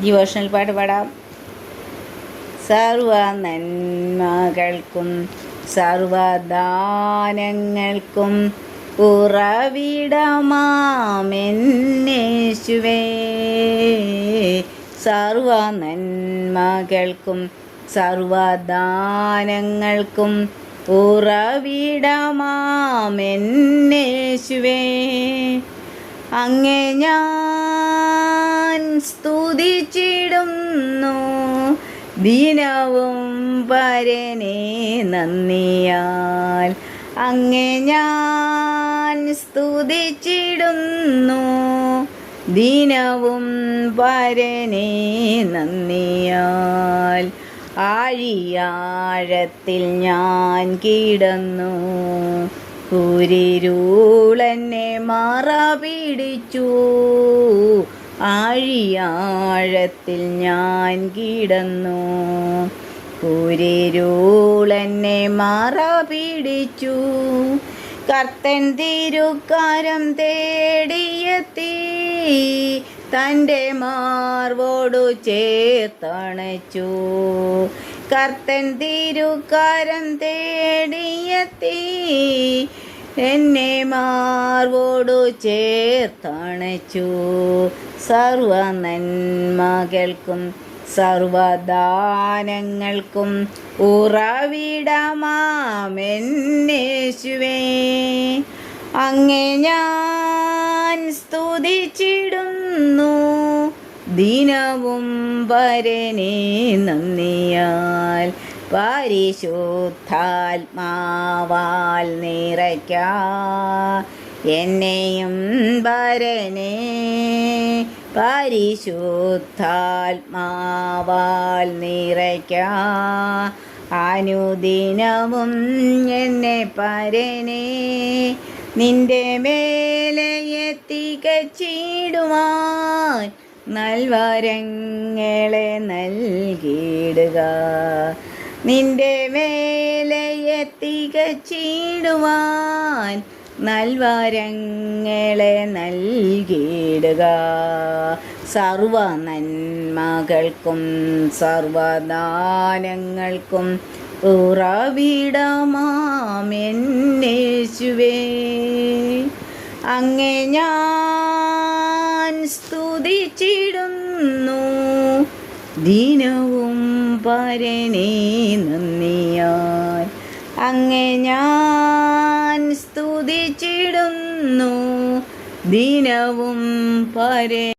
Devotional പാട്ട് പാടാം. സർവ നന്മകൾക്കും സർവദാനങ്ങൾക്കും ഉറവിടമാമെന്നേശുവേ. സർവ നന്മകൾക്കും സർവദാനങ്ങൾക്കും ഉറവിടമാമെന്നേശുവേ. അങ്ങേ ഞാൻ സ്തുതിച്ചിടുന്നു ദിനവും പരനെ നന്ദിയാൽ. അങ്ങേ ഞാൻ സ്തുതിച്ചിടുന്നു ദിനവും പരനെ നന്ദിയാൽ. ആഴിയാഴത്തിൽ ഞാൻ കിടന്നു, കുരിരുളെന്നെ മറ പിടിച്ചു. ആഴിയാഴത്തിൽ ഞാൻ കിടന്നു, കുരിരുളെന്നെ മറ പിടിച്ചു. കർത്തൻ തിരുക്കരം തേടിയെത്തി, തൻ്റെ മാർവോടു ചേർത്തണച്ചു. കർത്തൻ തിരുക്കരം തേടിയെത്തി, എന്നെ മാർവോടു ചേർത്തണച്ചു. സർവ നന്മകൾക്കും സർവദാനങ്ങൾക്കും ഉറവിടമാമെന്നേശുവേ. അങ്ങേ ഞാൻ സ്തുതിച്ചിടുന്നു ദിനവും പരനെ നന്ദിയാൽ. പരിശുദ്ധാത്മാവാൽ നിറയ്ക്ക എന്നെയും പരനെ. പരിശുദ്ധാത്മാവാൽ നിറയ്ക്ക അനുദിനവും എന്നെ പരനെ. നിന്റെ മേലെ എത്തിക്കച്ചിടുവാൻ നൽവരങ്ങളെ നൽകിയിടുക. നിന്റെ മേലെ എത്തിക്കച്ചിടുവാൻ നൽവരങ്ങളെ നൽകിയിടുക. സർവ നന്മകൾക്കും സർവദാനങ്ങൾക്കും ഉറവിടമാമെന്നേശുവേ. അങ്ങേ ഞാൻ സ്തുതിച്ചിടുന്നു ദിനവും പരനെ നന്ദിയാൽ. അങ്ങേ ഞാൻ സ്തുതിച്ചിടുന്നു ദിനവും പരനെ.